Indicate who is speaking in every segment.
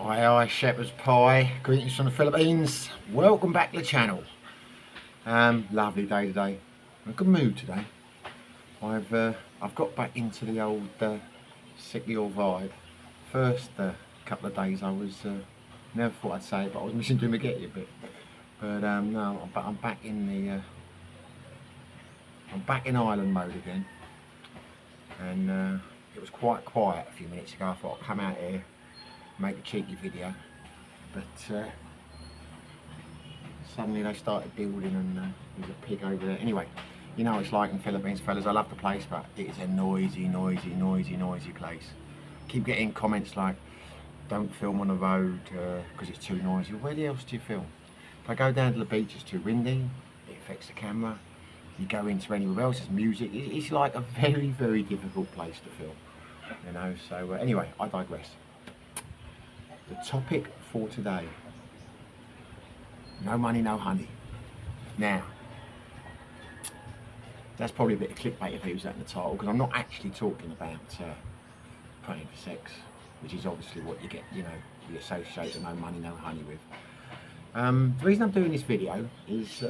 Speaker 1: Aye, shepherd's pie. Greetings from the Philippines. Welcome back to the channel. Lovely day today. I'm in a good mood today. I've got back into the old sickly old vibe. First couple of days I was never thought I'd say it, but I was missing Dumagetti a bit. But no, I'm back in island mode again. And it was quite quiet a few minutes ago. I thought I'd come out here, make a cheeky video, but suddenly they started building and there's a pig over there. Anyway, you know what it's like in the Philippines, fellas. I love the place, but it is a noisy place. Keep getting comments like, don't film on the road because it's too noisy. Where the else do you film? If I go down to the beach, it's too windy, it affects the camera. You go into anywhere else, there's music. It's like a very difficult place to film, you know. So anyway, I digress. The topic for today: no money, no honey. Now, that's probably a bit of clickbait if he was that in the title, because I'm not actually talking about praying for sex, which is obviously what you get, you know, you associate the no money, no honey with. The reason I'm doing this video is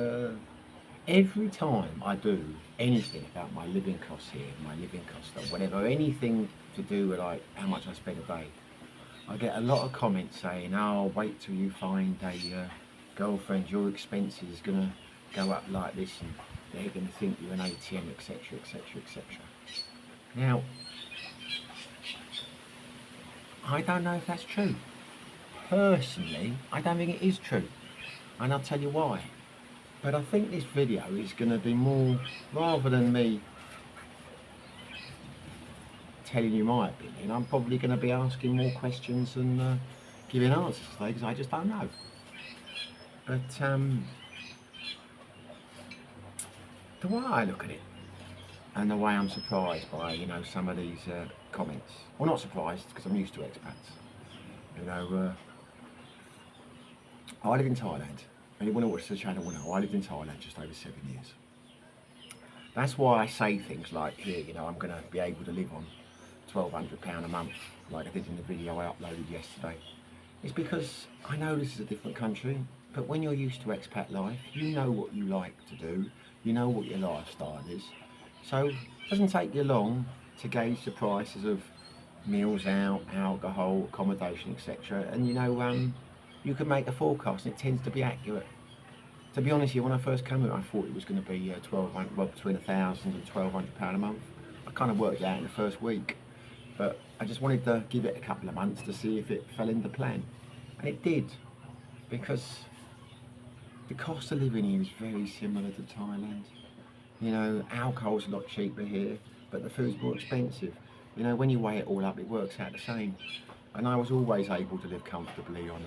Speaker 1: every time I do anything about my living costs here, my living costs or whatever, anything to do with like how much I spend a day, I get a lot of comments saying, oh, wait till you find a girlfriend, your expenses is going to go up like this and they're going to think you're an ATM, etc, etc. Now, I don't know if that's true. Personally, I don't think it is true, and I'll tell you why. But I think this video is going to be more, rather than me telling you my opinion, I'm probably going to be asking more questions and giving answers today, because I just don't know. But the way I look at it, and the way I'm surprised by, you know, some of these comments, well, not surprised because I'm used to expats. You know, I live in Thailand. Anyone who watches the channel will know I lived in Thailand just over 7 years. That's why I say things like here, you know, I'm going to be able to live on £1,200 a month, like I did in the video I uploaded yesterday. It's because I know this is a different country, but when you're used to expat life, you know what you like to do, you know what your lifestyle is. So it doesn't take you long to gauge the prices of meals out, alcohol, accommodation, etc. And you know, you can make a forecast and it tends to be accurate. To be honest with you, when I first came here, I thought it was going to be between £1,000 and £1,200 a month. I kind of worked it out in the first week, but I just wanted to give it a couple of months to see if it fell into plan. And it did, because the cost of living here is very similar to Thailand. You know, alcohol's a lot cheaper here, but the food's more expensive. You know, when you weigh it all up, it works out the same. And I was always able to live comfortably on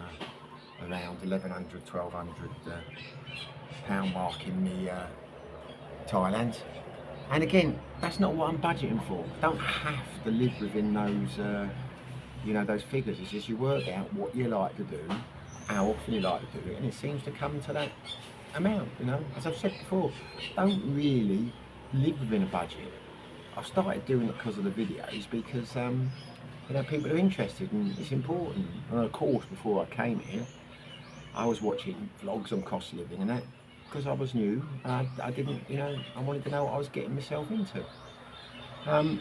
Speaker 1: around 1,100, 1,200 pound mark in the Thailand. And again, that's not what I'm budgeting for. Don't have to live within those, you know, those figures. It's just you work out what you like to do, how often you like to do it, and it seems to come to that amount. You know, as I've said before, don't really live within a budget. I've started doing it because of the videos, because you know, people are interested and it's important. And of course, before I came here, I was watching vlogs on cost of living and that, because I was new and I didn't, you know, I wanted to know what I was getting myself into. And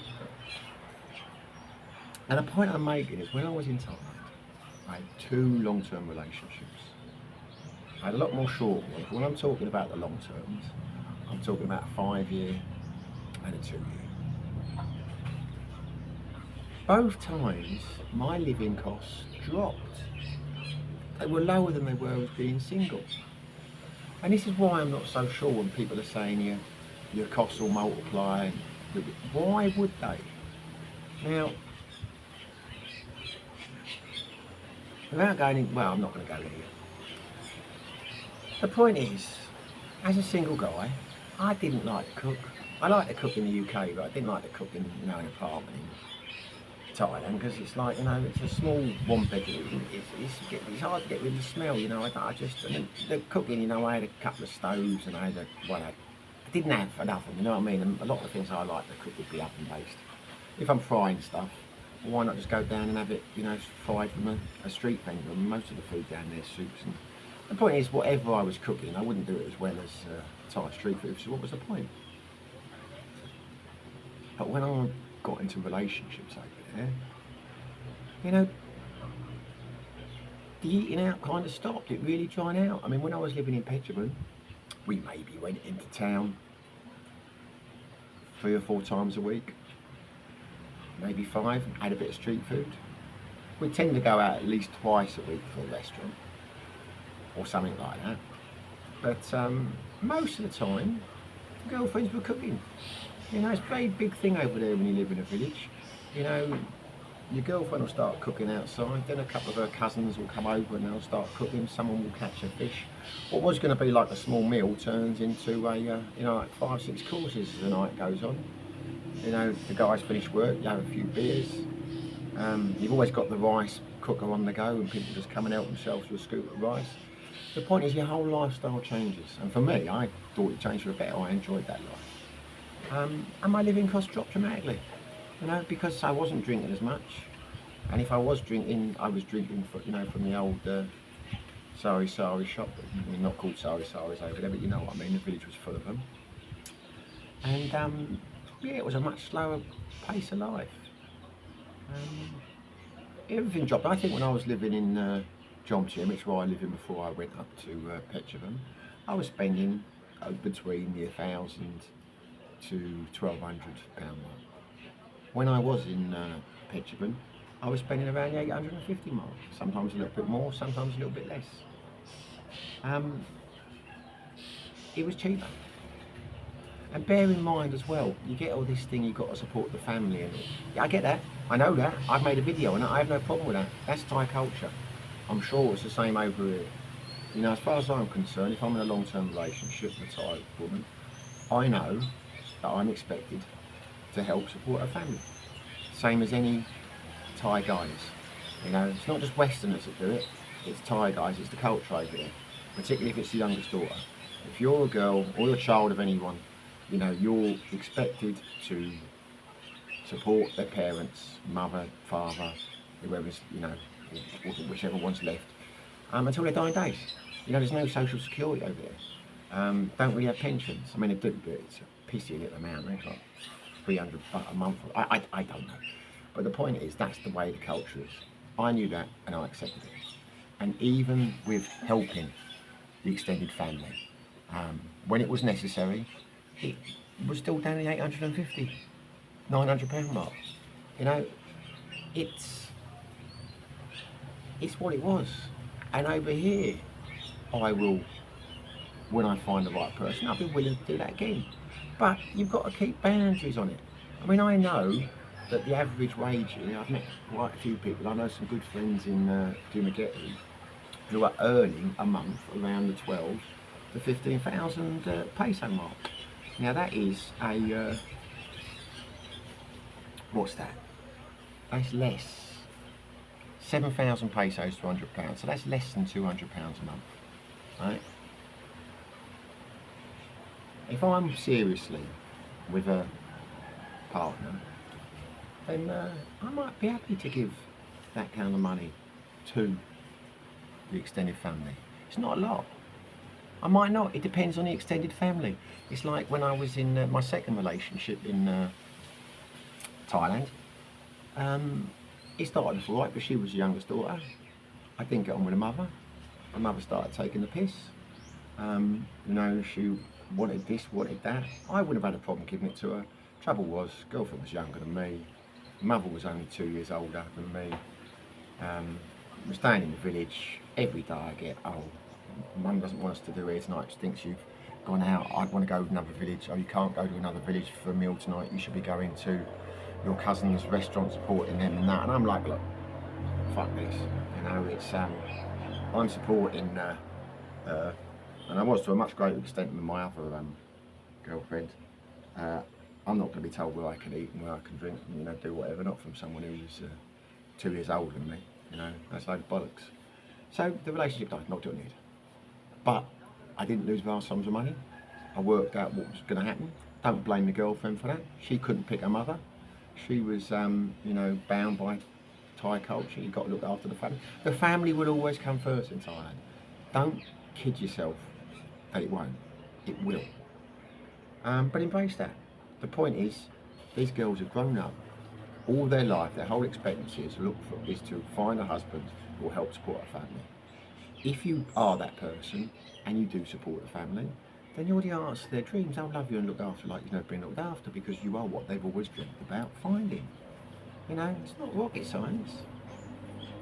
Speaker 1: the point I'm making is, when I was in Thailand, I had 2 long-term relationships. I had a lot more short ones. When I'm talking about the long terms, I'm talking about a 5-year and a 2-year. Both times, my living costs dropped. They were lower than they were as being single. And this is why I'm not so sure when people are saying your costs will multiply. Why would they? Now, without going in, well, I'm not going to go here. The point is, as a single guy, I didn't like to cook. I like to cook in the UK, but I didn't like to cook in, you know, an apartment in Thailand, because it's like, you know, it's a small 1-bedroom. It's hard to get rid of the smell, you know. I mean, the cooking, you know, I had a couple of stoves and I didn't have enough of them, you know what I mean. And a lot of the things I like to cook would be oven based. If I'm frying stuff, Why not just go down and have it, you know, fried from a street vendor? Most of the food down there is soups. And the point is, whatever I was cooking, I wouldn't do it as well as Thai street food. So what was the point? But when I got into relationships over there, you know, the eating out kind of stopped. It really dried out. I mean, when I was living in Petrograd, we maybe went into town 3 or 4 times a week, maybe 5, had a bit of street food. We tend to go out at least twice a week for a restaurant or something like that. But most of the time, girlfriends were cooking. You know, it's a very big thing over there when you live in a village. You know, your girlfriend will start cooking outside, then a couple of her cousins will come over and they'll start cooking, someone will catch a fish. What was going to be like a small meal turns into a, you know, like 5, 6 courses as the night goes on. You know, the guys finish work, you have a few beers. You've always got the rice cooker on the go and people just come and help themselves with a scoop of rice. The point is your whole lifestyle changes. And for me, I thought it changed for the better. I enjoyed that life. And my living costs dropped dramatically. You know, because I wasn't drinking as much, and if I was drinking, I was drinking, you know, from the old sari shop. I mean, not called saris over there, but you know what I mean. The village was full of them, and yeah, it was a much slower pace of life. Everything dropped. I think when I was living in Jomtien, which is where I lived in before I went up to Petrograd, I was spending between the £1,000 to £1,200 mark. When I was in Petrograd, I was spending around the 850 mark, sometimes a little bit more, sometimes a little bit less. It was cheaper. And bear in mind as well, you get all this thing, you've got to support the family and yeah, I get that, I know that, I've made a video and I have no problem with that. That's Thai culture. I'm sure it's the same over here. You know, as far as I'm concerned, if I'm in a long-term relationship with a Thai woman, I know that I'm expected to help support a family. Same as any Thai guys. You know, it's not just Westerners that do it, it's Thai guys, it's the culture over there. Particularly if it's the youngest daughter. If you're a girl or a child of anyone, you know, you're expected to support their parents, mother, father, whoever's, you know, whichever one's left, until their dying days. You know, there's no social security over there. Don't really have pensions. I mean, they do, but it's a pissy little amount. They've got £300 a month. I don't know. But the point is, that's the way the culture is. I knew that and I accepted it. And even with helping the extended family, when it was necessary, it was still down the £850, £900 mark. You know, it's what it was. And over here, I will, when I find the right person, I'll be willing to do that again. But you've got to keep boundaries on it. I mean, I know that the average wage, you know, I've met quite a few people, I know some good friends in Dumaguete who are earning a month around the 12 to 15,000 peso mark. Now that is a, what's that? That's less. 7,000 pesos to £100, so that's less than £200 a month, right? If I'm seriously with a partner, then I might be happy to give that kind of money to the extended family. It's not a lot. I might not, it depends on the extended family. It's like when I was in my second relationship in Thailand. It started off right, but she was the youngest daughter. I didn't get on with the mother. The mother started taking the piss. You know, she wanted this, wanted that. I wouldn't have had a problem giving it to her. Trouble was, girlfriend was younger than me. Mother was only 2 years older than me. We're staying in the village. Every day I get, oh, Mum doesn't want us to do here tonight. She thinks you've gone out. I'd want to go to another village. Oh, you can't go to another village for a meal tonight. You should be going to your cousin's restaurant, supporting them and that. And I'm like, look, fuck this. You know, it's I'm supporting and I was to a much greater extent than my other girlfriend. I'm not going to be told where I can eat and where I can drink and, you know, do whatever, not from someone who's 2 years older than me. You know, that's a load of bollocks. So the relationship died, not doing it. But I didn't lose vast sums of money. I worked out what was going to happen. Don't blame the girlfriend for that. She couldn't pick her mother. she was, you know, bound by Thai culture. You've got to look after the family. The family will always come first in Thailand. Don't kid yourself that it won't. It will. But embrace that. The point is, these girls have grown up all their life. Their whole expectancy is to find a husband who will help support a family. If you are that person and you do support a family, then you're the answer to their dreams. They'll love you and look after like you've never been looked after, because you are what they've always dreamt about finding. You know, it's not rocket science.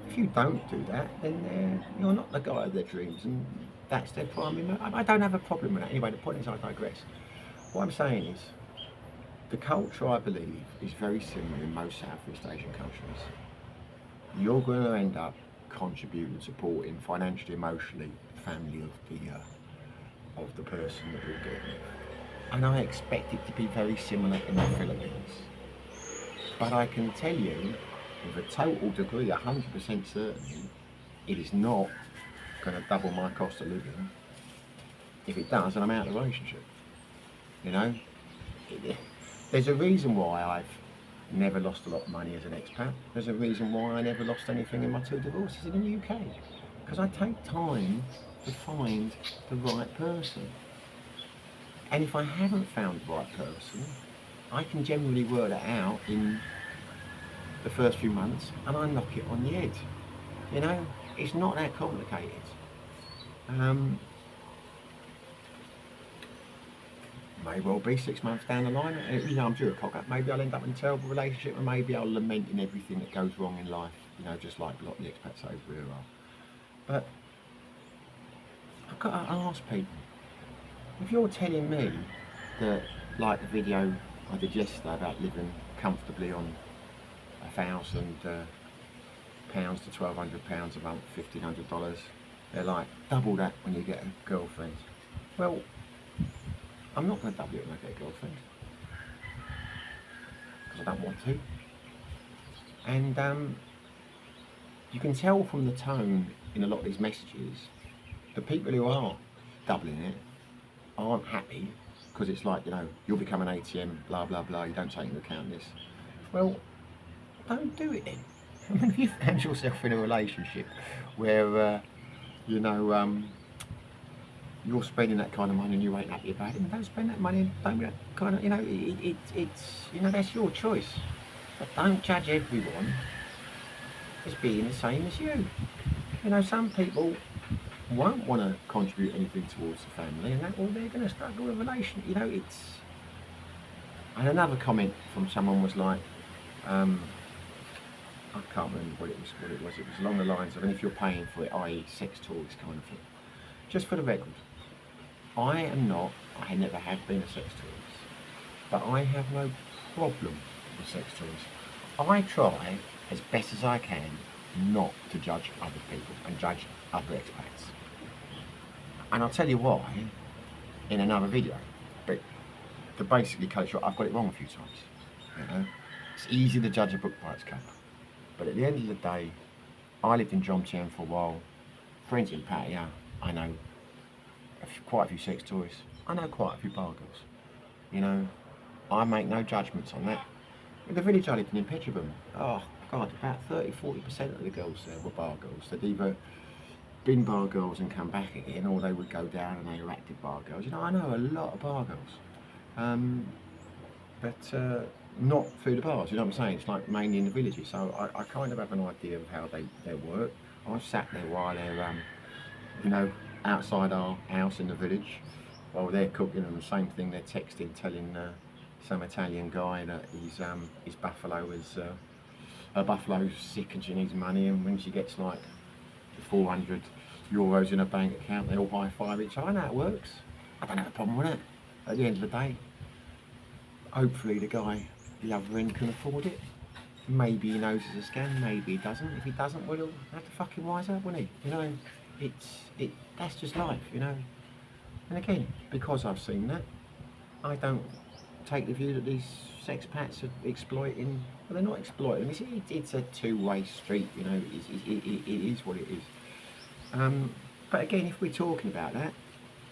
Speaker 1: If you don't do that, then you're not the guy of their dreams, and that's their primary motive. I don't have a problem with that. Anyway, the point is, I digress. What I'm saying is, the culture, I believe, is very similar in most Southeast Asian countries. You're going to end up contributing, supporting financially, emotionally, the family of the person that you're getting with. And I expect it to be very similar in the Philippines. But I can tell you, with a total degree, 100% certainty, it is not going to double my cost of living. If it does, then I'm out of the relationship. You know? There's a reason why I've never lost a lot of money as an expat. There's a reason why I never lost anything in my 2 divorces in the UK. Because I take time to find the right person. And if I haven't found the right person, I can generally work that out in the first few months, and I knock it on the head. You know, it's not that complicated. May well be 6 months down the line, you know, I'm due a cock up. Maybe I'll end up in a terrible relationship, and maybe I'll lament in everything that goes wrong in life, you know, just like a lot of the expats over here are. But I've got to ask people, if you're telling me that, like the video I did yesterday about living comfortably on £1,000 to £1,200 a month, $1,500, they're like double that when you get a girlfriend. Well, I'm not going to double it when I get a girlfriend, because I don't want to. And you can tell from the tone in a lot of these messages, the people who are doubling it aren't happy, because it's like, you know, you'll become an ATM, blah blah blah, you don't take into account this. Well, don't do it then. I mean, if you found yourself in a relationship where, you know, you're spending that kind of money and you ain't happy about it, and don't spend that money, don't be that kind of, you know, it's, you know, that's your choice. But don't judge everyone as being the same as you. You know, some people won't want to contribute anything towards the family, and that, or they're going to struggle with a relation. You know, it's. And another comment from someone was like, I can't remember what it was. It was along the lines of, and if you're paying for it, i.e., sex toys kind of thing. Just for the record, I am not. I never have been a sex tourist, but I have no problem with sex tourists. I try as best as I can not to judge other people and judge other expats. And I'll tell you why in another video. But to basically cut it short, I've got it wrong a few times. You know, it's easy to judge a book by its cover. But at the end of the day, I lived in Jomtien for a while. Friends in Pattaya, I know quite a few sex toys. I know quite a few bar girls. You know, I make no judgments on that. In the village I lived in Petrobum, oh God, about 30-40% of the girls there were bar girls. They'd either been bar girls and come back again, or they would go down and they were active bar girls. You know, I know a lot of bar girls, but not through the bars. You know what I'm saying? It's like mainly in the villages. So I kind of have an idea of how they work. I've sat there while they're, you know, outside our house in the village, while they're cooking, and the same thing, they're texting, telling some Italian guy that his buffalo is her buffalo's sick and she needs money, and when she gets like 400 euros in her bank account, they all high-five each other. I know how it works. I don't have a problem with it. At the end of the day, hopefully the guy, the other end, can afford it. Maybe he knows it's a scam, maybe he doesn't. If he doesn't, well, he'll have to fucking wise up, won't he? You know, that's just life, you know. And again, because I've seen that, I don't take the view that these sexpats are exploiting. Well, they're not exploiting. It's a two-way street, you know. It is what it is. But again, if we're talking about that,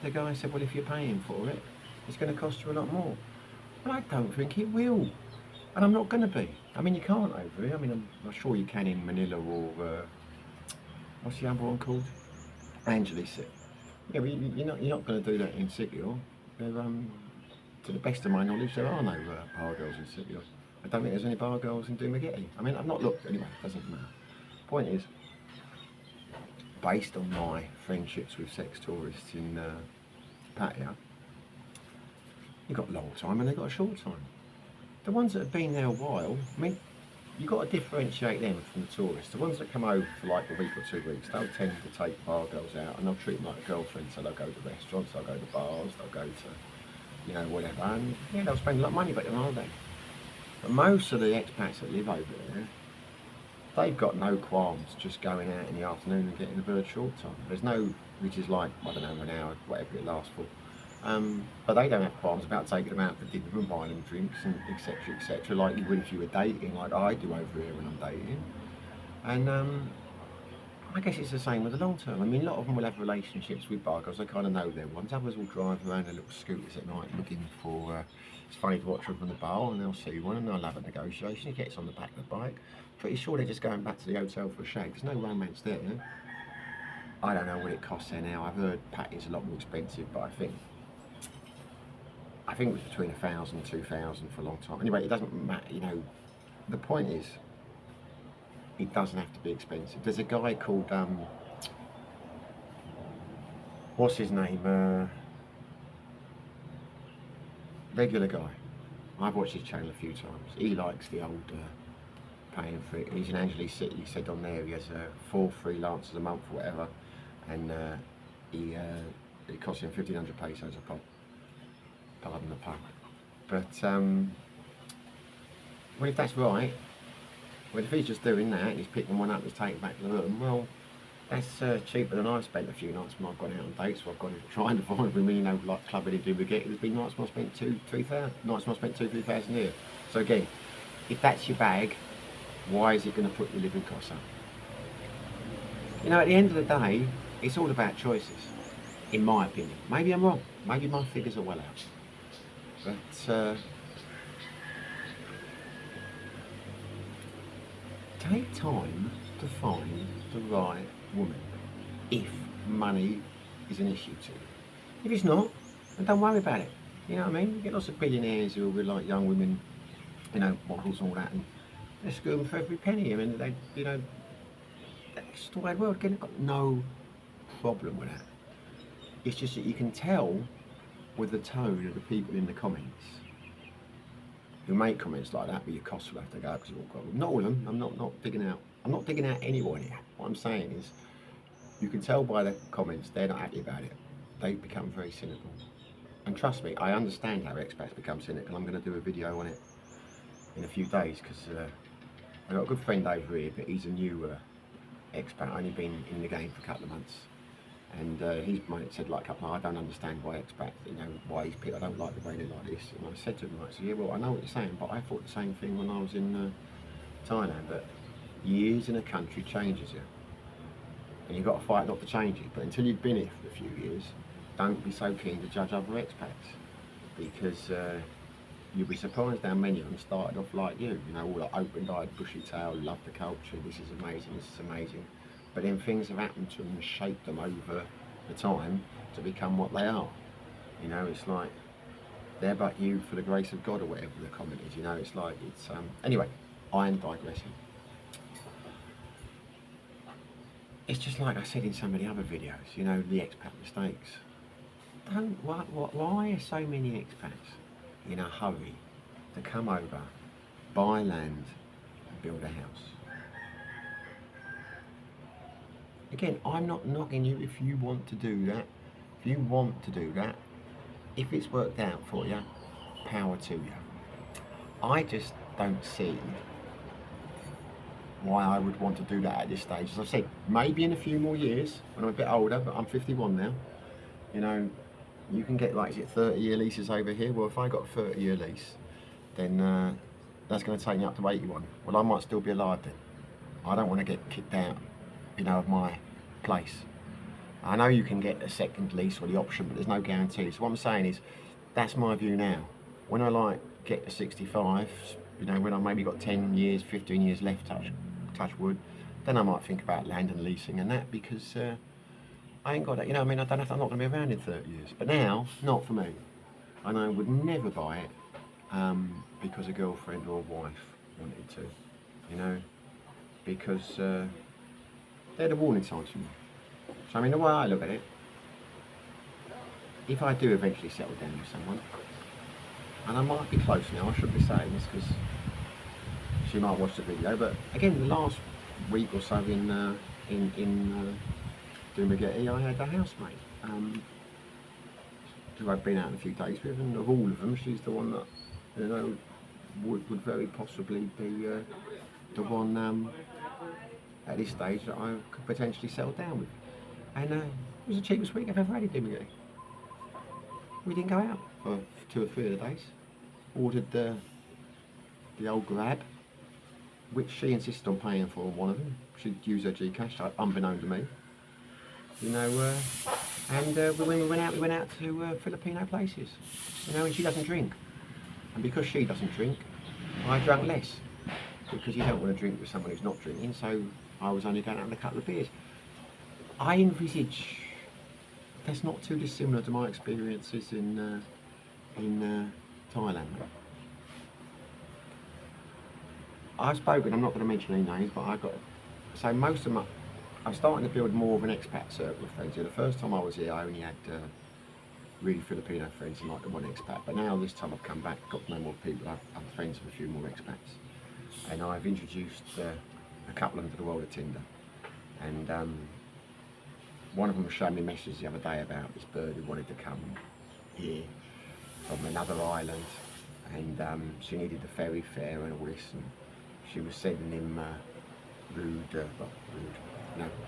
Speaker 1: the guy said, well, if you're paying for it, it's going to cost you a lot more. But I don't think it will. And I'm not going to be. I mean, you can't over here. I mean, I'm sure you can in Manila or, what's the other one called? Angeles. Yeah, but you're not going to do that in Sikio. To the best of my knowledge, there are no bar girls in Sikio. I don't think there's any bar girls in Dumaguete. I mean, I've not looked anyway, it doesn't matter. Point is, based on my friendships with sex tourists in Pattaya, you've got a long time and they've got a short time. The ones that have been there a while, I mean, you've got to differentiate them from the tourists. The ones that come over for like a week or 2 weeks, they'll tend to take bar girls out and they'll treat them like a girlfriend. So they'll go to restaurants, they'll go to bars, they'll go to, you know, whatever. And yeah, they'll spend a lot of money, but they're on holiday. But most of the expats that live over there, they've got no qualms just going out in the afternoon and getting a bird short time. There's no, which is like, I don't know, an hour, whatever it lasts for. But they don't have qualms about taking them out for dinner and buying them drinks and etc., like you would if you were dating, like I do over here when I'm dating. And I guess it's the same with the long term. I mean, a lot of them will have relationships with bar girls, they kind of know their ones. Others will drive around their little scooters at night looking for, it's funny to watch them from the bar, and they'll see one and they'll have a negotiation. He gets on the back of the bike. Pretty sure they're just going back to the hotel for a shag. There's no romance there. I don't know what it costs there now. I've heard Patty's a lot more expensive, but I think it was between 1,000 and 2,000 for a long time. Anyway, it doesn't matter, you know. The point is, it doesn't have to be expensive. There's a guy called, what's his name? Regular guy. I've watched his channel a few times. He likes the old paying for it. He's in Angeles City. He said on there he has 4 freelancers a month or whatever, and it costs him 1,500 pesos a pop. Pardon the pun. But well, if that's right, well, if he's just doing that, he's picking one up, he's taking it back to the room, well, that's cheaper than I've spent a few nights when I've gone out on dates. So I've gone trying to find women, you know, like clubbing in Dumaguete. There's been nights when I spent 2,000-3,000, nights when I spent 2,000-3,000 here. So again, if that's your bag, why is it going to put your living costs up? You know, at the end of the day, it's all about choices, in my opinion. Maybe I'm wrong. Maybe my figures are well out. But take time to find the right woman if money is an issue to you. If it's not, then don't worry about it. You know what I mean? You get lots of billionaires who are like young women, you know, models and all that, and they screw them for every penny. I mean, they, you know, that's the way the world. Again, I've got no problem with that. It's just that you can tell with the tone of the people in the comments who make comments like that, but your costs will have to go because you've all got them. Not all of them. I'm not digging out. I'm not digging out anyone here. What I'm saying is, you can tell by the comments they're not happy about it. They become very cynical. And trust me, I understand how expats become cynical. I'm going to do a video on it in a few days because I've got a good friend over here, but he's a new expat, only been in the game for a couple of months. And he's said like a couple of, I don't understand why expats, you know, why he's picked, I don't like the way they're like this. And I said to him, I said, yeah, well, I know what you're saying, but I thought the same thing when I was in Thailand, that years in a country changes you. And you've got to fight not to change it. But until you've been here for a few years, don't be so keen to judge other expats, because you'll be surprised how many of them started off like you know, all like open-eyed, bushy-tailed, love the culture, this is amazing. But then things have happened to them and shaped them over the time to become what they are. You know, it's like, they're but you for the grace of God, or whatever the comment is, you know, it's like, it's, anyway, I am digressing. It's just like I said in some of the other videos, you know, the expat mistakes. Why are so many expats in a hurry to come over, buy land and build a house? Again, I'm not knocking you if you want to do that. If you want to do that, if it's worked out for you, power to you. I just don't see why I would want to do that at this stage. As I said, maybe in a few more years, when I'm a bit older, but I'm 51 now, you know, you can get, like, is it 30-year leases over here? Well, if I got a 30-year lease, then that's going to take me up to 81. Well, I might still be alive then. I don't want to get kicked out, you know, of my place. I know you can get a second lease or the option, but there's no guarantee. So what I'm saying is, that's my view now. When I like get to 65, you know, when I maybe got 10 years, 15 years left, touch wood, then I might think about land and leasing and that, because I ain't got that, you know, I mean, I don't have to, I'm not going to be around in 30 years. But now, not for me. And I would never buy it because a girlfriend or a wife wanted to, you know, because they're the warning signs for me. So, I mean, the way I look at it, if I do eventually settle down with someone, and I might be close now, I shouldn't be saying this because she might watch the video, but again, the last week or so in Dumagetti, I had a housemate who I've been out in a few days with, and of all of them, she's the one that, you know, would very possibly be the one at this stage that I could potentially settle down with. And it was the cheapest week I've ever had in Dumagetti. We didn't go out for 2 or 3 of the days. Ordered the old Grab, which she insisted on paying for one of them. She'd use her Gcash, unbeknown to me. You know, and when we went out to Filipino places. You know, and she doesn't drink. And because she doesn't drink, I drank less. Because you don't want to drink with someone who's not drinking, so I was only going out with a couple of beers. I envisage that's not too dissimilar to my experiences in Thailand. I've spoken, I'm not going to mention any names, but I've got, so most of my, I'm starting to build more of an expat circle of friends here. The first time I was here, I only had really Filipino friends and like the one expat, but now this time I've come back, got to know more people, I'm friends with a few more expats. And I've introduced a couple of them to the world of Tinder. And one of them was showing me messages the other day about this bird who wanted to come here from another island, and she needed the ferry fare and all this, and she was sending him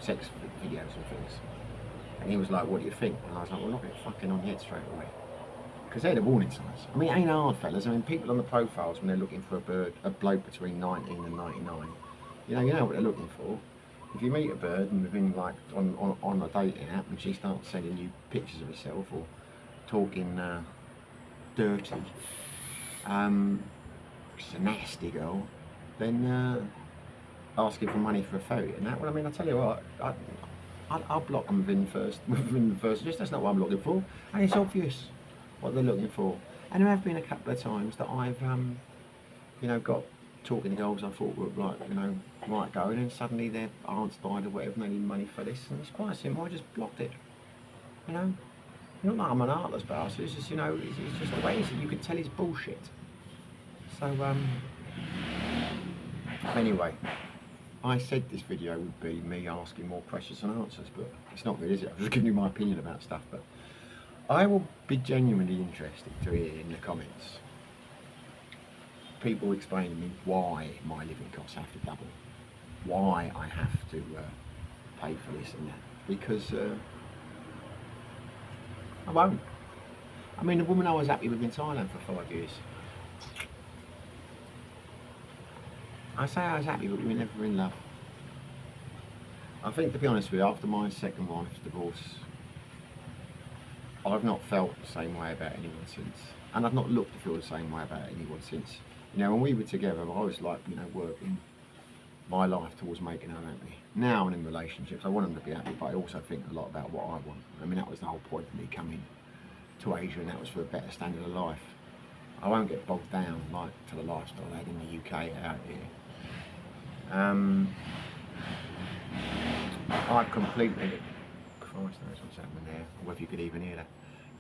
Speaker 1: sex videos and things. And he was like, "What do you think?" And I was like, "Well, not get fucking on your head straight away." Because they're the warning signs. I mean, it ain't hard, fellas. I mean, people on the profiles, when they're looking for a bloke between 19 and 99, you know what they're looking for. If you meet a bird and within like on a dating app and she starts sending you pictures of herself or talking dirty, she's a nasty girl, then asking for money for a ferry and that. Well, I mean, I tell you what, I'll block them within the first. Just that's not what I'm looking for, and it's obvious what they're looking for. And there have been a couple of times that I've, you know, got talking to girls I thought were like, you know, might go, and then suddenly their aunt's died or whatever, and they need money for this, and it's quite simple. I just blocked it. You know, not that I'm an artless bastard. It's just, you know, it's just the way it is. You can tell it's bullshit. So anyway, I said this video would be me asking more questions and answers, but it's not really, is it? I'm just giving you my opinion about stuff, but I will be genuinely interested to hear in the comments people explain to me why my living costs have to double, why I have to pay for this and that, because I won't. I mean, the woman I was happy with in Thailand for 5 years, I say I was happy, but we were never in love. I think, to be honest with you, after my second wife's divorce, I've not felt the same way about anyone since, and I've not looked to feel the same way about anyone since. You know, when we were together, I was like, you know, working my life towards making her happy. Now I'm in relationships, I want them to be happy, but I also think a lot about what I want. I mean, that was the whole point of me coming to Asia, and that was for a better standard of life. I won't get bogged down like to the lifestyle I had in the UK out here. I've completely, Christ knows what's happening there, or whether you could even hear that.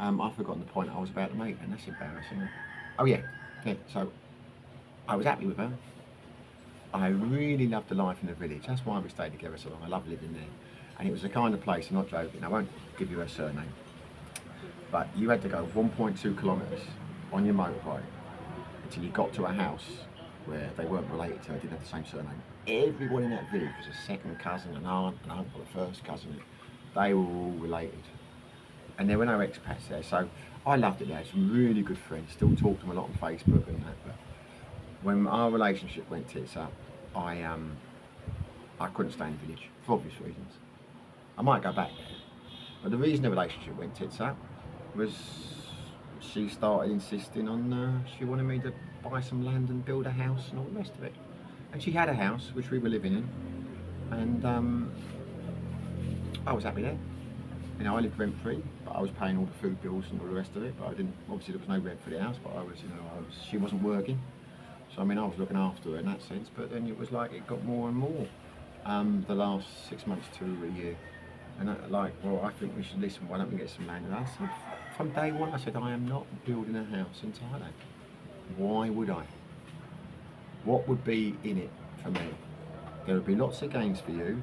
Speaker 1: I've forgotten the point I was about to make, and that's embarrassing. Oh yeah, so I was happy with her. I really loved the life in the village. That's why we stayed together so long. I love living there. And it was the kind of place, I'm not joking, I won't give you her surname, but you had to go 1.2 kilometres on your motorbike until you got to a house where they weren't related to her, didn't have the same surname. Everyone in that village was a second cousin, an aunt, an uncle, a first cousin. They were all related. And there were no expats there, so I loved it there. I had some really good friends, still talk to them a lot on Facebook and that, but when our relationship went tits up, I couldn't stay in the village, for obvious reasons. I might go back there, but the reason the relationship went tits up was she started insisting on, she wanted me to buy some land and build a house and all the rest of it. And she had a house which we were living in, and I was happy there. You know, I lived rent free, but I was paying all the food bills and all the rest of it. But I didn't. Obviously, there was no rent for the house, but I was, you know, she wasn't working, so I mean, I was looking after her in that sense. But then it was like it got more and more the last 6 months to a year. And like, well, I think we should listen. Why don't we get some land? And I said, from day one, I said, I am not building a house in Thailand. Why would I? What would be in it for me? There would be lots of gains for you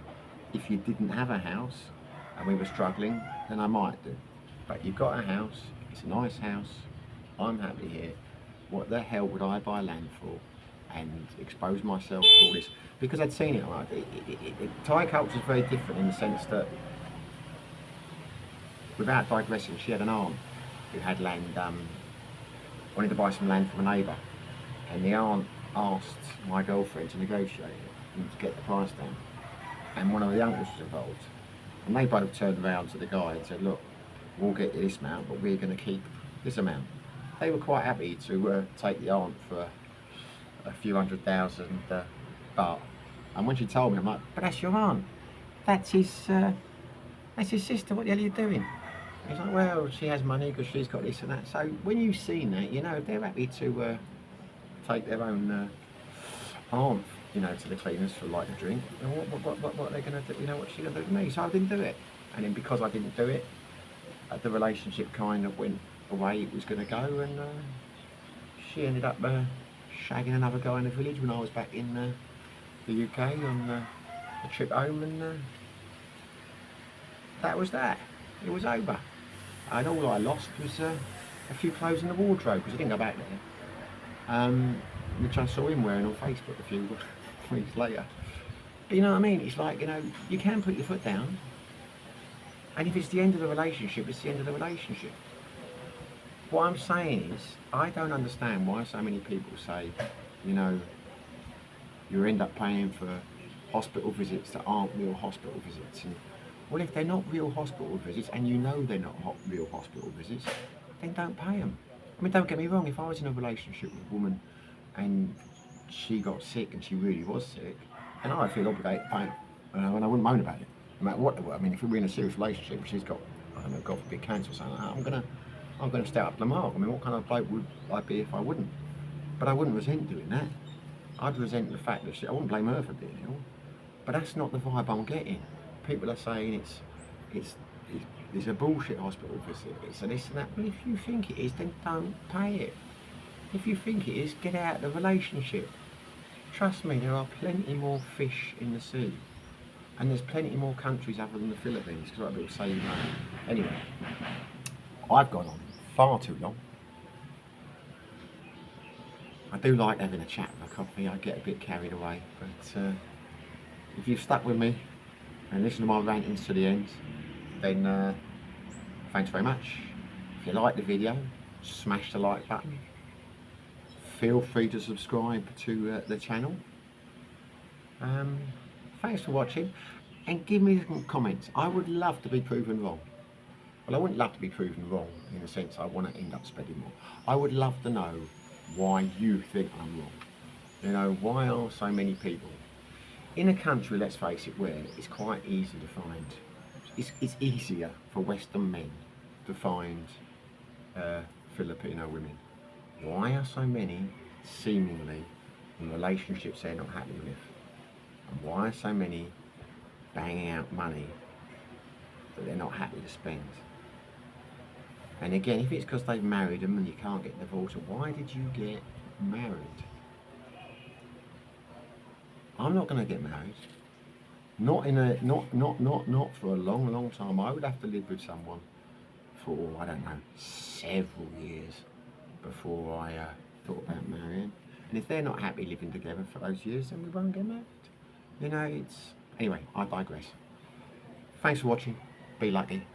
Speaker 1: if you didn't have a house and we were struggling, then I might do. But you've got a house, it's a nice house, I'm happy here. What the hell would I buy land for and expose myself to all this? Because I'd seen it, right? Thai culture is very different in the sense that, without digressing, she had an aunt who had land, wanted to buy some land from a neighbour, and the aunt asked my girlfriend to negotiate it and to get the price down, and one of the uncles was involved, and they both turned around to the guy and said, look, we'll get you this amount, but we're going to keep this amount. They were quite happy to take the aunt for a few $100,000 baht, and when she told me, I'm like, but that's your aunt, that's his sister, what the hell are you doing? He's like, well, she has money because she's got this and that. So when you've seen that, you know, if they're happy to take their own aunt, you know, to the cleaners for like a drink, then what are they going to do? You know, what's she going to do to me? So I didn't do it. And then because I didn't do it, the relationship kind of went away it was going to go, and she ended up shagging another guy in the village when I was back in the UK on a trip home, and that was that. It was over. And all I lost was a few clothes in the wardrobe, because I didn't go back there, which I saw him wearing on Facebook a few weeks later. But you know what I mean? It's like, you know, you can put your foot down, and if it's the end of the relationship, it's the end of the relationship. What I'm saying is, I don't understand why so many people say, you know, you end up paying for hospital visits that aren't real hospital visits. And, well, if they're not real hospital visits, and you know they're not real hospital visits, then don't pay them. I mean, don't get me wrong, if I was in a relationship with a woman and she got sick, and she really was sick, then I'd feel obligated to pay her, and I wouldn't moan about it, no matter what. I mean, if we were in a serious relationship and she's got, I don't know, God forbid, cancer or something like that, I'm gonna stay up the mark. I mean, what kind of bloke would I be if I wouldn't? But I wouldn't resent doing that. I'd resent the fact that I wouldn't blame her for being ill, but that's not the vibe I'm getting. People are saying it's a bullshit hospital visit, it's a this and that. Well, if you think it is, then don't pay it. If you think it is, get out of the relationship. Trust me, there are plenty more fish in the sea, and there's plenty more countries other than the Philippines, because like people say, you know. Anyway, I've gone on far too long. I do like having a chat with a coffee. I get a bit carried away, but if you've stuck with me and listen to my rantings to the end, then thanks very much. If you like the video, smash the like button. Feel free to subscribe to the channel. Thanks for watching, and give me some comments. I would love to be proven wrong. Well, I wouldn't love to be proven wrong in the sense I want to end up spending more. I would love to know why you think I'm wrong. You know, why are so many people in a country, let's face it, where it's quite easy to find, it's easier for Western men to find Filipino women. Why are so many seemingly in relationships they're not happy with? And why are so many banging out money that they're not happy to spend? And again, if it's because they've married them and you can't get divorced, why did you get married? I'm not going to get married. Not for a long time. I would have to live with someone for, I don't know, several years before I thought about marrying. And if they're not happy living together for those years, then we won't get married. You know, anyway, I digress. Thanks for watching. Be lucky.